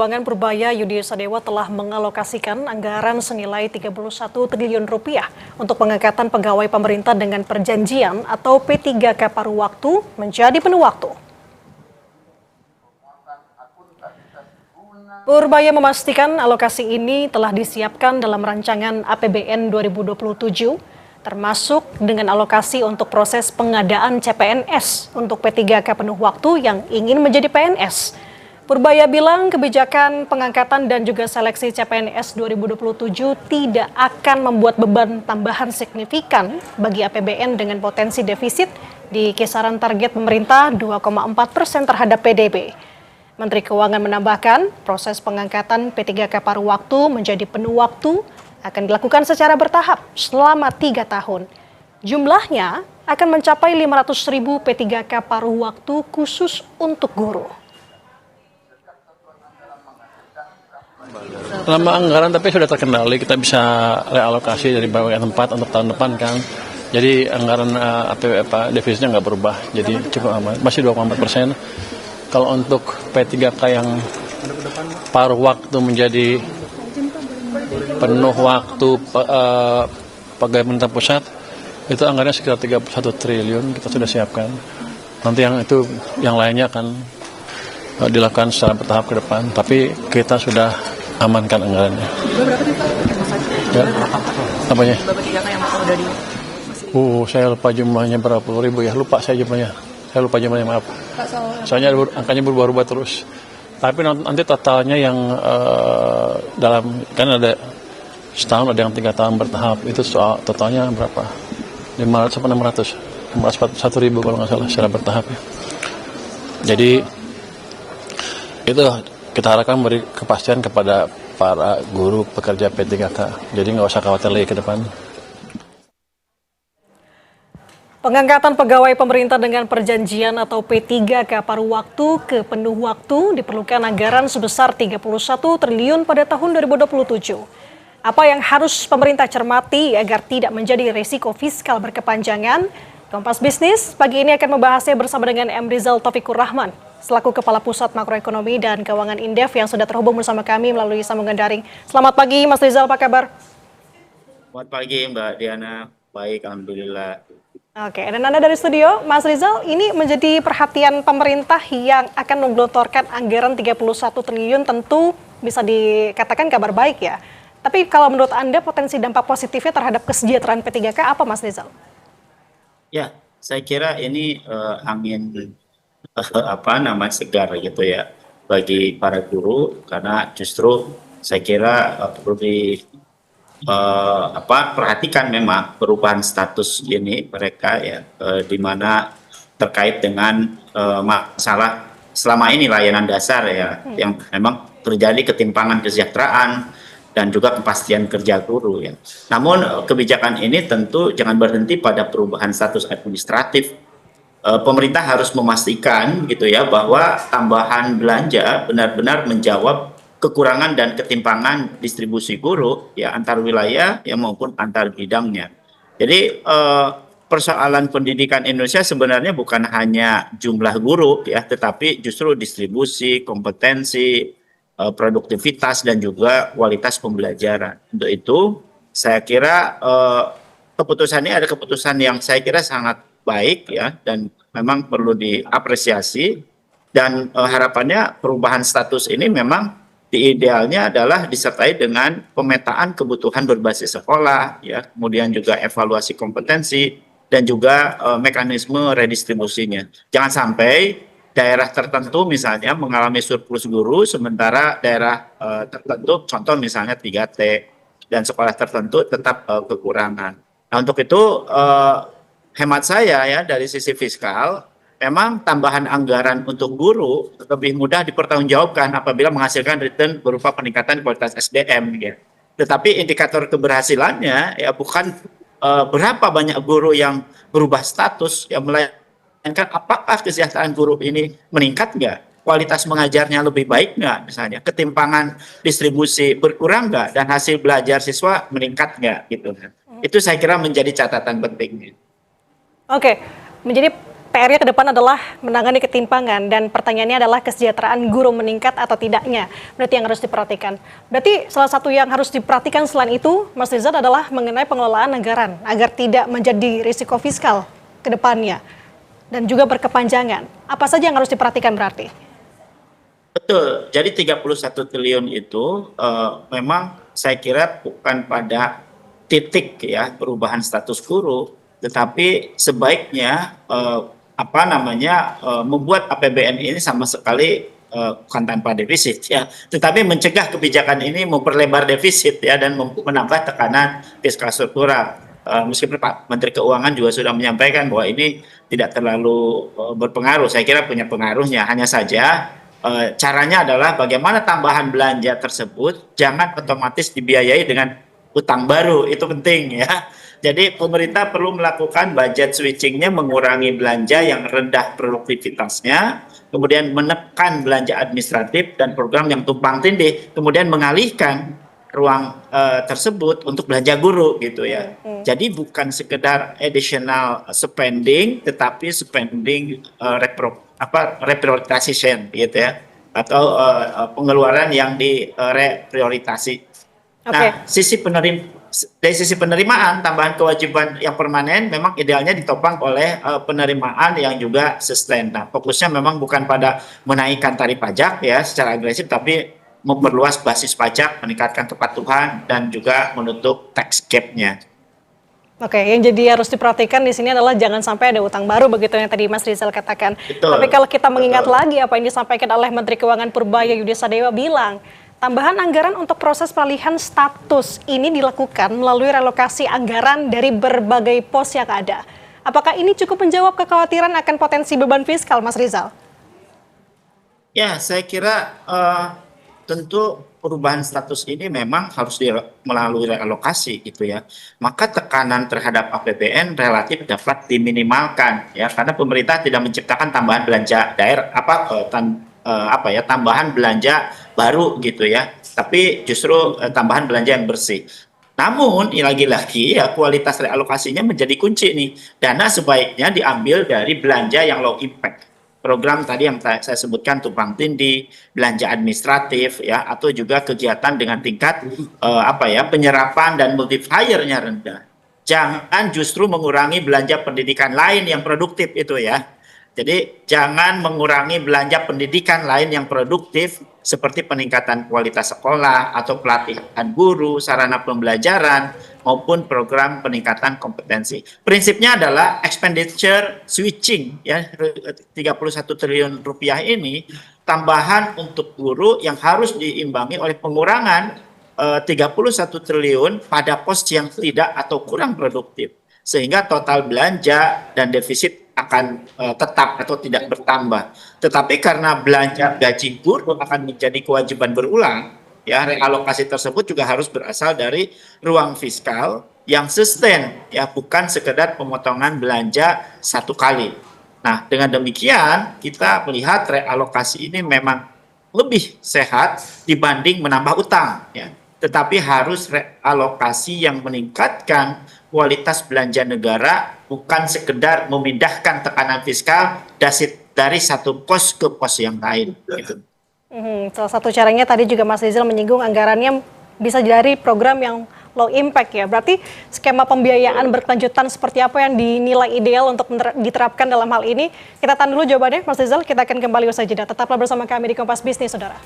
Keuangan Purbaya Yudi Sadewa telah mengalokasikan anggaran senilai 31 triliun rupiah untuk pengangkatan pegawai pemerintah dengan perjanjian atau P3K paruh waktu menjadi penuh waktu. Purbaya memastikan alokasi ini telah disiapkan dalam rancangan APBN 2027, termasuk dengan alokasi untuk proses pengadaan CPNS untuk P3K penuh waktu yang ingin menjadi PNS. Purbaya bilang kebijakan pengangkatan dan juga seleksi CPNS 2027 tidak akan membuat beban tambahan signifikan bagi APBN dengan potensi defisit di kisaran target pemerintah 2,4% terhadap PDB. Menteri Keuangan menambahkan proses pengangkatan P3K paruh waktu menjadi penuh waktu akan dilakukan secara bertahap selama 3 tahun. Jumlahnya akan mencapai 500.000 P3K paruh waktu khusus untuk guru. Lama anggaran tapi sudah terkendali, kita bisa realokasi dari berbagai tempat untuk tahun depan kan. Jadi anggaran defisitnya nggak berubah, jadi cukup aman, masih 2,4%. Kalau untuk P3K yang paruh waktu menjadi penuh waktu pegawai pemerintah pusat, itu anggarannya sekitar 31 triliun kita sudah siapkan. Nanti yang lainnya akan dilakukan secara bertahap ke depan, tapi kita sudah amankan anggarannya. Berapa sih Pak? Ya. Apanya? Berapa 3K yang udah di... Saya lupa jumlahnya berapa puluh ribu ya, lupa saya jumlahnya. Saya lupa jumlahnya, maaf. Soalnya angkanya berubah-ubah terus. Tapi nanti totalnya yang dalam, kan ada setahun, ada yang 3 tahun bertahap, itu soal totalnya berapa? 500 sampai 600? 1.000 kalau nggak salah secara bertahap ya. Jadi itu kita harapkan beri kepastian kepada para guru pekerja P3K. Jadi nggak usah khawatir lagi ke depan. Pengangkatan pegawai pemerintah dengan perjanjian atau P3K paruh waktu ke penuh waktu diperlukan anggaran sebesar 31 triliun pada tahun 2027. Apa yang harus pemerintah cermati agar tidak menjadi risiko fiskal berkepanjangan? Kompas Bisnis pagi ini akan membahasnya bersama dengan M. Rizal Taufikur Rahman, selaku Kepala Pusat Makroekonomi dan Keuangan Indef yang sudah terhubung bersama kami melalui sambungan daring. Selamat pagi Mas Rizal, apa kabar? Selamat pagi Mbak Diana, baik alhamdulillah. Oke, dan Anda dari studio, Mas Rizal, ini menjadi perhatian pemerintah yang akan menggelontorkan anggaran 31 triliun, tentu bisa dikatakan kabar baik ya. Tapi kalau menurut Anda potensi dampak positifnya terhadap kesejahteraan P3K apa Mas Rizal? Ya, saya kira ini angin segar gitu ya bagi para guru, karena justru saya kira perlu perhatikan memang perubahan status ini mereka ya, di mana terkait dengan masalah selama ini layanan dasar ya, yang memang terjadi ketimpangan kesejahteraan dan juga kepastian kerja guru ya. Namun kebijakan ini tentu jangan berhenti pada perubahan status administratif. Pemerintah harus memastikan gitu ya bahwa tambahan belanja benar-benar menjawab kekurangan dan ketimpangan distribusi guru ya antar wilayah ya maupun antar bidangnya. Jadi persoalan pendidikan Indonesia sebenarnya bukan hanya jumlah guru ya, tetapi justru distribusi, kompetensi, produktivitas dan juga kualitas pembelajaran. Untuk itu saya kira keputusan ini ada keputusan yang saya kira sangat baik ya, dan memang perlu diapresiasi, dan harapannya perubahan status ini memang idealnya adalah disertai dengan pemetaan kebutuhan berbasis sekolah ya, kemudian juga evaluasi kompetensi dan juga mekanisme redistribusinya. Jangan sampai daerah tertentu misalnya mengalami surplus guru, sementara daerah tertentu, contoh misalnya 3T, dan sekolah tertentu tetap kekurangan. Nah, untuk itu hemat saya ya dari sisi fiskal, memang tambahan anggaran untuk guru lebih mudah dipertanggungjawabkan apabila menghasilkan return berupa peningkatan kualitas SDM. Ya. Tetapi indikator keberhasilannya ya bukan berapa banyak guru yang berubah status, yang melainkan apakah kesejahteraan guru ini meningkat nggak, kualitas mengajarnya lebih baik nggak, misalnya ketimpangan distribusi berkurang nggak, dan hasil belajar siswa meningkat nggak gitu. Itu saya kira menjadi catatan penting. Oke, menjadi PR-nya ke depan adalah menangani ketimpangan dan pertanyaannya adalah kesejahteraan guru meningkat atau tidaknya. Berarti yang harus diperhatikan. Berarti salah satu yang harus diperhatikan selain itu, Mas Rizal, adalah mengenai pengelolaan anggaran agar tidak menjadi risiko fiskal ke depannya dan juga berkepanjangan. Apa saja yang harus diperhatikan berarti? Betul, jadi 31 triliun itu memang saya kira bukan pada titik ya perubahan status guru, tetapi sebaiknya membuat APBN ini sama sekali bukan tanpa defisit ya, tetapi mencegah kebijakan ini memperlebar defisit ya dan menambah tekanan fiskal struktural. Meskipun Pak Menteri Keuangan juga sudah menyampaikan bahwa ini tidak terlalu berpengaruh, saya kira punya pengaruhnya, hanya saja caranya adalah bagaimana tambahan belanja tersebut jangan otomatis dibiayai dengan utang baru, itu penting ya. Jadi pemerintah perlu melakukan budget switching-nya, mengurangi belanja yang rendah produktivitasnya, kemudian menekan belanja administratif dan program yang tumpang tindih, kemudian mengalihkan ruang tersebut untuk belanja guru gitu ya. Jadi bukan sekedar additional spending, tetapi spending reprioritasi gitu ya, atau pengeluaran yang direprioritasi. Nah, dari sisi penerimaan, tambahan kewajiban yang permanen memang idealnya ditopang oleh penerimaan yang juga sustain. Nah, fokusnya memang bukan pada menaikkan tarif pajak ya secara agresif, tapi memperluas basis pajak, meningkatkan kepatuhan, dan juga menutup tax gap-nya. Oke, yang jadi harus diperhatikan di sini adalah jangan sampai ada utang baru begitu yang tadi Mas Rizal katakan. Betul. Tapi kalau kita mengingat lagi apa yang disampaikan oleh Menteri Keuangan Purbaya Yudi Sadewa bilang, tambahan anggaran untuk proses peralihan status ini dilakukan melalui relokasi anggaran dari berbagai pos yang ada. Apakah ini cukup menjawab kekhawatiran akan potensi beban fiskal, Mas Rizal? Ya, saya kira tentu perubahan status ini memang harus melalui realokasi gitu ya. Maka tekanan terhadap APBN relatif dapat diminimalkan ya, karena pemerintah tidak menciptakan tambahan belanja daerah tambahan belanja baru gitu ya, tapi justru tambahan belanja yang bersih. Namun lagi-lagi ya kualitas realokasinya menjadi kunci nih. Dana sebaiknya diambil dari belanja yang low impact. Program tadi yang saya sebutkan tumpang tindih, belanja administratif ya, atau juga kegiatan dengan tingkat penyerapan dan multiplier-nya rendah. Jangan justru mengurangi belanja pendidikan lain yang produktif itu ya. Jadi jangan mengurangi belanja pendidikan lain yang produktif seperti peningkatan kualitas sekolah atau pelatihan guru, sarana pembelajaran maupun program peningkatan kompetensi. Prinsipnya adalah expenditure switching ya, 31 triliun rupiah ini tambahan untuk guru yang harus diimbangi oleh pengurangan 31 triliun pada pos yang tidak atau kurang produktif. Sehingga total belanja dan defisit akan tetap atau tidak bertambah. Tetapi karena belanja gaji guru akan menjadi kewajiban berulang, ya realokasi tersebut juga harus berasal dari ruang fiskal yang sustain, ya bukan sekedar pemotongan belanja satu kali. Nah, dengan demikian kita melihat realokasi ini memang lebih sehat dibanding menambah utang, ya. Tetapi harus realokasi yang meningkatkan kualitas belanja negara, bukan sekedar memindahkan tekanan fiskal dari satu pos ke pos yang lain. Gitu. Salah satu caranya tadi juga Mas Rizal menyinggung anggarannya bisa dari program yang low impact ya. Berarti skema pembiayaan berkelanjutan seperti apa yang dinilai ideal untuk diterapkan dalam hal ini? Kita tahan dulu jawabannya, Mas Rizal. Kita akan kembali usai jeda. Tetaplah bersama kami di Kompas Bisnis, Saudara.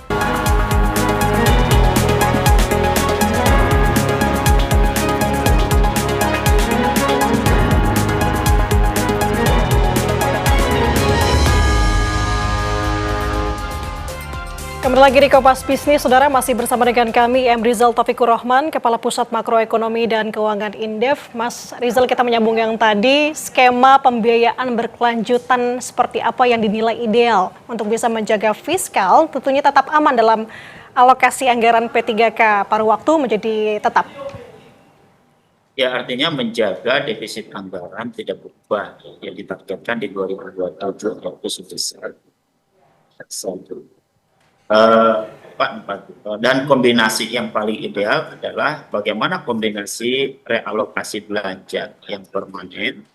Kembali lagi di Kompas Bisnis, Saudara, masih bersama dengan kami M. Rizal Taufikur Rahman, Kepala Pusat Makroekonomi dan Keuangan Indef. Mas Rizal, kita menyambung yang tadi, skema pembiayaan berkelanjutan seperti apa yang dinilai ideal untuk bisa menjaga fiskal, tentunya tetap aman dalam alokasi anggaran P3K paruh waktu menjadi tetap. Ya, artinya menjaga defisit anggaran tidak berubah yang ditargetkan di 2027 yaitu sebesar 1. Dan kombinasi yang paling ideal adalah bagaimana kombinasi realokasi belanja yang permanen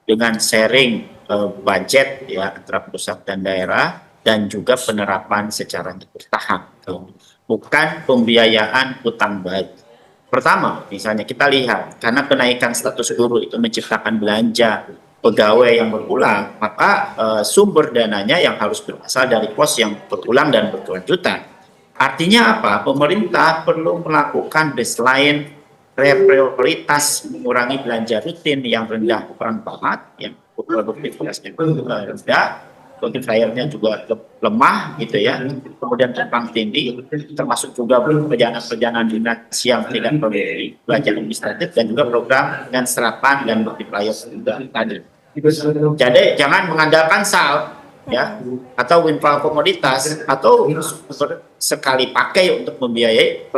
dengan sharing budget ya antara pusat dan daerah, dan juga penerapan secara bertahap, bukan pembiayaan utang baik. Pertama, misalnya kita lihat karena kenaikan status guru itu menciptakan belanja pegawai yang berulang, maka sumber dananya yang harus berasal dari pos yang berulang dan berkelanjutan. Artinya apa? Pemerintah perlu melakukan baseline reprioritas, mengurangi belanja rutin yang rendah bermanfaat, yang produktivitasnya rendah, multipliernya juga lemah gitu ya, kemudian tumpang tindih, termasuk juga perjalanan-perjalanan dinas yang tidak memiliki belanja administratif, dan juga program dan serapan dan multiplier juga tadi. Jadi jangan mengandalkan SAL ya, atau windfall komoditas, atau sekali pakai untuk membiayai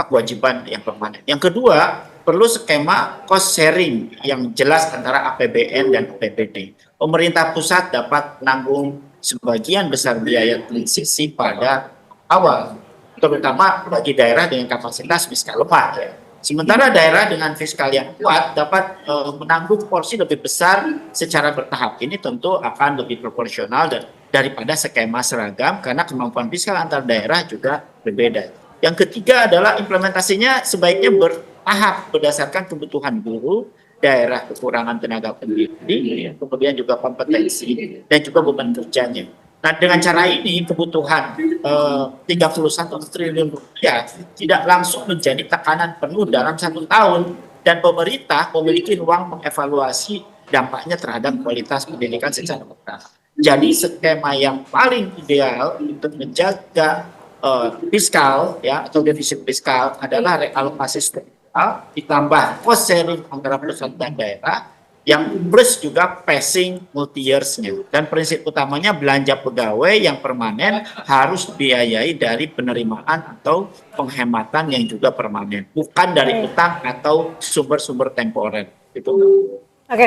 kewajiban yang permanen. Yang kedua, perlu skema cost sharing yang jelas antara APBN dan APBD. Pemerintah pusat dapat menanggung sebagian besar biaya transisi pada awal, terutama bagi daerah dengan kapasitas fiskal lemah ya. Sementara daerah dengan fiskal yang kuat dapat menanggung porsi lebih besar secara bertahap. Ini tentu akan lebih proporsional daripada skema seragam, karena kemampuan fiskal antar daerah juga berbeda. Yang ketiga adalah implementasinya sebaiknya bertahap berdasarkan kebutuhan guru, daerah kekurangan tenaga pendidik, kemudian juga kompetensi dan juga beban kerjanya. Nah, dengan cara ini kebutuhan 31 triliun rupiah tidak langsung menjadi tekanan penuh dalam 1 tahun, dan pemerintah memiliki ruang mengevaluasi dampaknya terhadap kualitas pendidikan secara bertahap. Jadi skema yang paling ideal untuk menjaga fiskal ya, atau defisit fiskal adalah realokasi struktural ditambah cost sharing antara pusat dan daerah, yang plus juga pacing multi-years-nya. Dan prinsip utamanya belanja pegawai yang permanen harus dibiayai dari penerimaan atau penghematan yang juga permanen, bukan dari utang atau sumber-sumber temporer. Itu. Oke,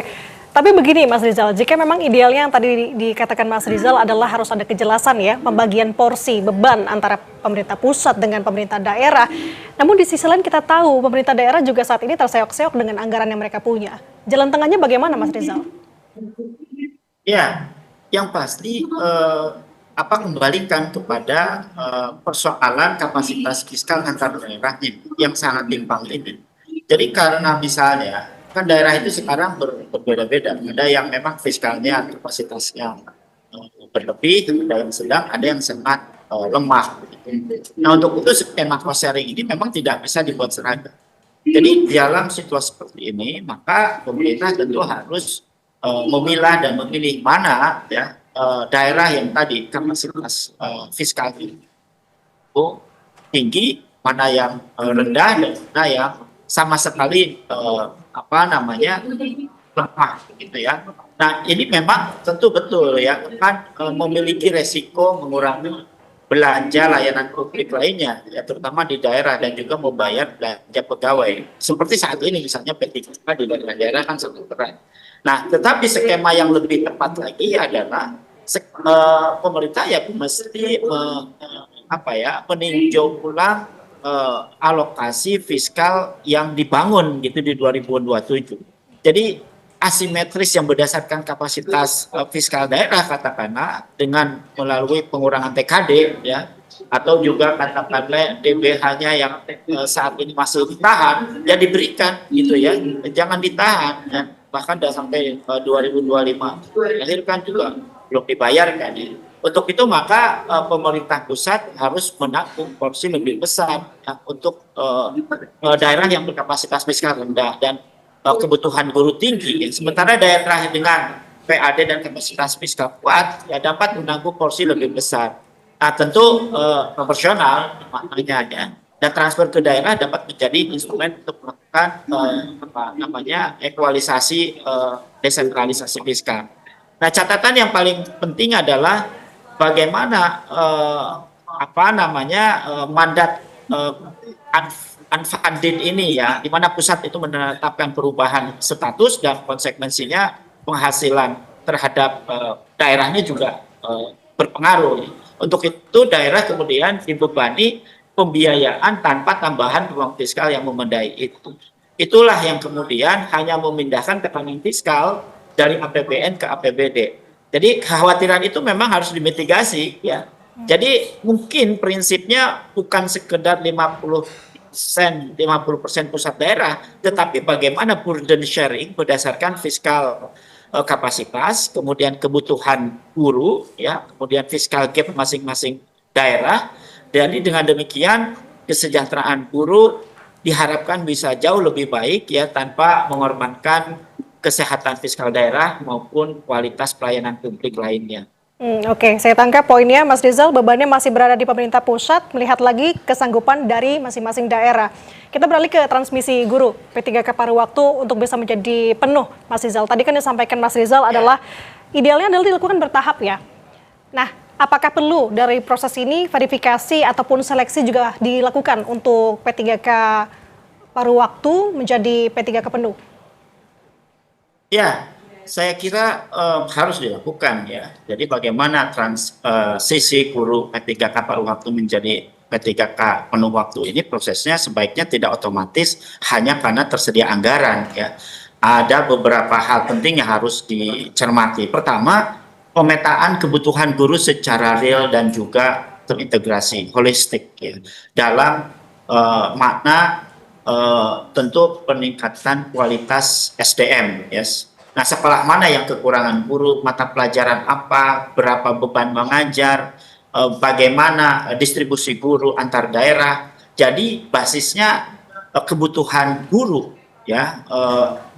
tapi begini Mas Rizal, jika memang idealnya yang tadi dikatakan Mas Rizal adalah harus ada kejelasan ya, pembagian porsi beban antara pemerintah pusat dengan pemerintah daerah. Namun di sisi lain kita tahu pemerintah daerah juga saat ini terseok-seok dengan anggaran yang mereka punya. Jalan tengahnya bagaimana Mas Rizal? Ya, yang pasti kembalikan kepada persoalan kapasitas fiskal antar daerah yang sangat timpang ini. Jadi karena misalnya kan daerah itu sekarang berbeda-beda. Ada yang memang fiskalnya, kapasitasnya berlebih, ada yang sedang, ada yang sangat lemah. Nah, untuk itu skema cost sharing ini memang tidak bisa dibuat seragam. Jadi dalam situasi seperti ini, maka pemerintah tentu harus memilah dan memilih mana ya daerah yang tadi kapasitas fiskal itu tinggi, mana yang rendah, dan mana yang sama sekali lemah gitu ya. Nah, ini memang tentu betul ya, kan memiliki resiko mengurangi belanja layanan publik lainnya ya, terutama di daerah, dan juga membayar belanja pegawai. Seperti saat ini misalnya P3K di daerah-daerah kan sangat berat. Nah, tetapi skema yang lebih tepat lagi adalah pemerintah ya mesti meninjau ulang alokasi fiskal yang dibangun gitu di 2027. Jadi asimetris yang berdasarkan kapasitas fiskal daerah katakanlah dengan melalui pengurangan TKD ya, atau juga katakanlah DBH-nya yang saat ini masih ditahan ya diberikan gitu ya, jangan ditahan ya, bahkan sudah sampai 2025 melahirkan juga belum dibayarkan ya. Untuk itu maka pemerintah pusat harus menanggung porsi lebih besar ya, untuk daerah yang berkapasitas fiskal rendah dan kebutuhan guru tinggi. Sementara daerah dengan PAD dan kapasitas fiskal kuat ya dapat menanggung porsi lebih besar. Nah, tentu proporsional maknanya ya. Dan transfer ke daerah dapat menjadi instrumen untuk melakukan ekualisasi desentralisasi fiskal. Nah, catatan yang paling penting adalah bagaimana mandat unfunded ini ya, di mana pusat itu menetapkan perubahan status dan konsekuensinya penghasilan terhadap daerahnya juga berpengaruh. Untuk itu daerah kemudian dibebani pembiayaan tanpa tambahan ruang fiskal yang memadai itu. Itulah yang kemudian hanya memindahkan tekanan fiskal dari APBN ke APBD. Jadi kekhawatiran itu memang harus dimitigasi ya. Jadi mungkin prinsipnya bukan sekedar 50% pusat daerah, tetapi bagaimana burden sharing berdasarkan fiskal kapasitas, kemudian kebutuhan guru, ya, kemudian fiskal gap masing-masing daerah. Jadi dengan demikian kesejahteraan guru diharapkan bisa jauh lebih baik ya tanpa mengorbankan kesehatan fiskal daerah maupun kualitas pelayanan publik lainnya. Oke, saya tangkap poinnya Mas Rizal, bebannya masih berada di pemerintah pusat, melihat lagi kesanggupan dari masing-masing daerah. Kita beralih ke transmisi guru P3K paruh waktu untuk bisa menjadi penuh, Mas Rizal. Tadi kan disampaikan Mas Rizal adalah idealnya adalah dilakukan bertahap ya. Nah, apakah perlu dari proses ini verifikasi ataupun seleksi juga dilakukan untuk P3K paruh waktu menjadi P3K penuh? Ya, saya kira harus dilakukan ya. Jadi bagaimana transisi guru P3K paruh waktu menjadi P3K penuh waktu ini prosesnya sebaiknya tidak otomatis hanya karena tersedia anggaran ya. Ada beberapa hal penting yang harus dicermati. Pertama, pemetaan kebutuhan guru secara real dan juga terintegrasi, holistik ya. Dalam makna tentu peningkatan kualitas SDM, yes. Nah, sekolah mana yang kekurangan guru, mata pelajaran apa, berapa beban mengajar, bagaimana distribusi guru antar daerah. Jadi basisnya kebutuhan guru, ya,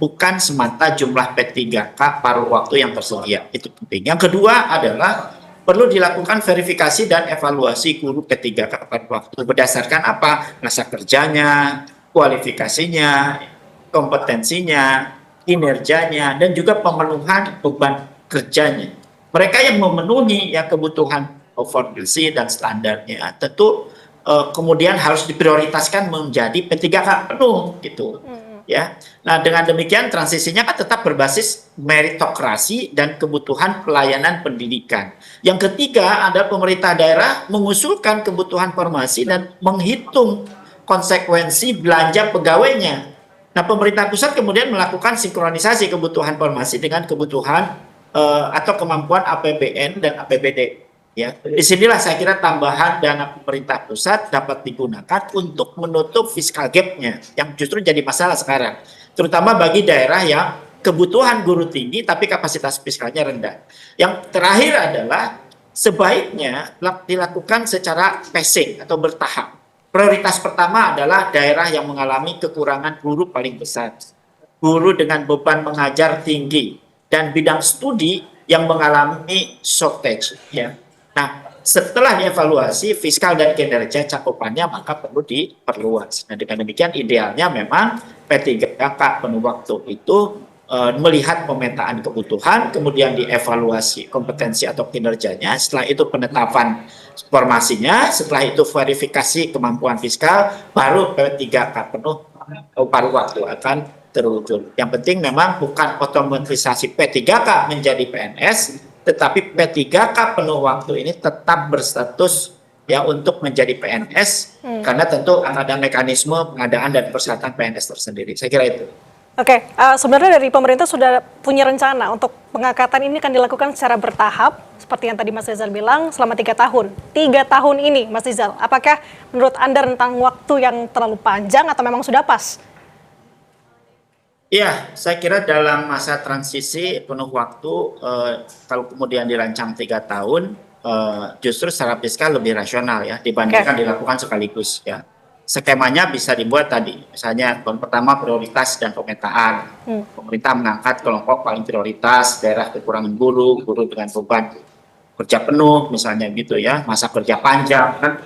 bukan semata jumlah P3K paruh waktu yang tersedia. Itu penting. Yang kedua adalah perlu dilakukan verifikasi dan evaluasi guru P3K paruh waktu berdasarkan apa masa kerjanya, kualifikasinya, kompetensinya, kinerjanya, dan juga pemenuhan beban kerjanya. Mereka yang memenuhi ya kebutuhan overview dan standarnya tentu kemudian harus diprioritaskan menjadi P3K penuh gitu. Ya. Nah, dengan demikian transisinya kan tetap berbasis meritokrasi dan kebutuhan pelayanan pendidikan. Yang ketiga ada pemerintah daerah mengusulkan kebutuhan formasi dan menghitung konsekuensi belanja pegawainya. Nah, pemerintah pusat kemudian melakukan sinkronisasi kebutuhan formasi dengan kebutuhan atau kemampuan APBN dan APBD. Ya, disinilah saya kira tambahan dana pemerintah pusat dapat digunakan untuk menutup fiskal gap-nya yang justru jadi masalah sekarang, terutama bagi daerah yang kebutuhan guru tinggi tapi kapasitas fiskalnya rendah. Yang terakhir adalah sebaiknya dilakukan secara pacing atau bertahap. Prioritas pertama adalah daerah yang mengalami kekurangan guru paling besar, guru dengan beban mengajar tinggi, dan bidang studi yang mengalami shortage. Ya. Nah, setelah dievaluasi fiskal dan kinerja cakupannya maka perlu diperluas. Nah, dengan demikian idealnya memang P3K penuh waktu itu melihat pemetaan kebutuhan, kemudian dievaluasi kompetensi atau kinerjanya, setelah itu penetapan formasinya, setelah itu verifikasi kemampuan fiskal, baru P3K penuh paruh waktu akan terwujud. Yang penting memang bukan otomatisasi P3K menjadi PNS, tetapi P3K penuh waktu ini tetap berstatus ya untuk menjadi PNS, karena tentu ada mekanisme pengadaan dan persyaratan PNS tersendiri. Saya kira itu. Oke, sebenarnya dari pemerintah sudah punya rencana untuk pengangkatan ini akan dilakukan secara bertahap, seperti yang tadi Mas Rizal bilang, selama 3 tahun. 3 tahun ini, Mas Rizal, apakah menurut Anda rentang waktu yang terlalu panjang atau memang sudah pas? Iya, saya kira dalam masa transisi penuh waktu, kalau kemudian dirancang 3 tahun, justru secara fiskal lebih rasional ya, dibandingkan dilakukan sekaligus ya. Skemanya bisa dibuat tadi, misalnya pertama prioritas dan pemetaan. Pemerintah mengangkat kelompok paling prioritas, daerah kekurangan guru, guru dengan beban kerja penuh, misalnya gitu ya, masa kerja panjang kan.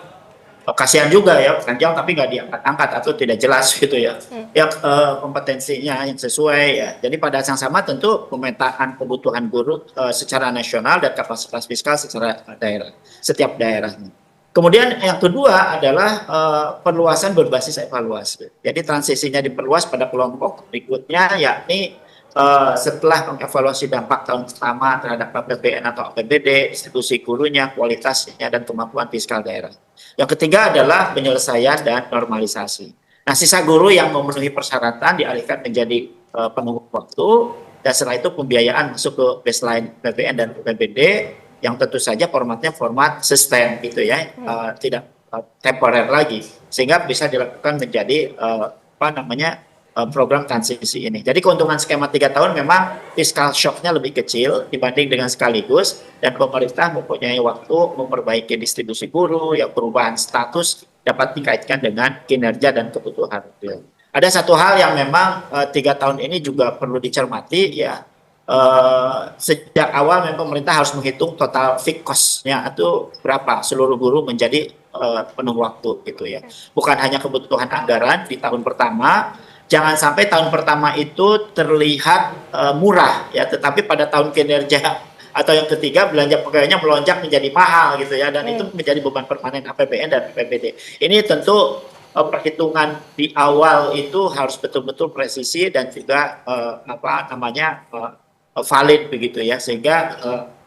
Kasihan juga ya, panjang tapi nggak diangkat-angkat atau tidak jelas gitu ya. Ya kompetensinya yang sesuai ya. Jadi pada saat yang sama tentu pemetaan kebutuhan guru secara nasional dan kapasitas fiskal secara daerah, setiap daerahnya. Kemudian yang kedua adalah perluasan berbasis evaluasi. Jadi transisinya diperluas pada kelompok berikutnya, yakni setelah mengevaluasi dampak tahun pertama terhadap APBN atau APBD, distribusi gurunya, kualitasnya, dan kemampuan fiskal daerah. Yang ketiga adalah penyelesaian dan normalisasi. Nah, sisa guru yang memenuhi persyaratan dialihkan menjadi penuh waktu, dan setelah itu pembiayaan masuk ke baseline PPN dan PPBD yang tentu saja formatnya format sustain gitu ya, tidak temporer lagi, sehingga bisa dilakukan menjadi program transisi ini. Jadi keuntungan skema 3 tahun memang fiskal shocknya lebih kecil dibanding dengan sekaligus, dan pemerintah mempunyai waktu memperbaiki distribusi buruh, yang perubahan status dapat dikaitkan dengan kinerja dan kebutuhan. Ada satu hal yang memang 3 tahun ini juga perlu dicermati ya. Sejak awal memang pemerintah harus menghitung total fixed cost-nya itu berapa seluruh buruh menjadi penuh waktu gitu ya. Bukan hanya kebutuhan anggaran di tahun pertama, jangan sampai tahun pertama itu terlihat murah ya, tetapi pada tahun kinerja atau yang ketiga belanja pegawainya melonjak menjadi mahal gitu ya, dan itu menjadi beban permanen APBN dan PPBD. Ini tentu perhitungan di awal itu harus betul-betul presisi dan juga valid begitu ya, sehingga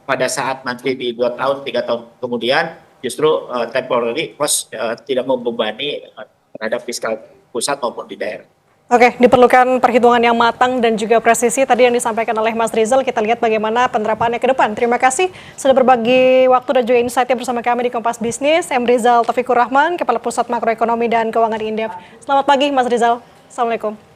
pada saat nanti di 2 tahun 3 tahun kemudian justru temporary cost tidak membebani terhadap fiskal pusat maupun di daerah. Oke, diperlukan perhitungan yang matang dan juga presisi tadi yang disampaikan oleh Mas Rizal. Kita lihat bagaimana penerapannya ke depan. Terima kasih sudah berbagi waktu dan juga insight-nya bersama kami di Kompas Bisnis. M. Rizal Taufikur Rahman, Kepala Pusat Makroekonomi dan Keuangan Indef. Selamat pagi Mas Rizal. Assalamualaikum.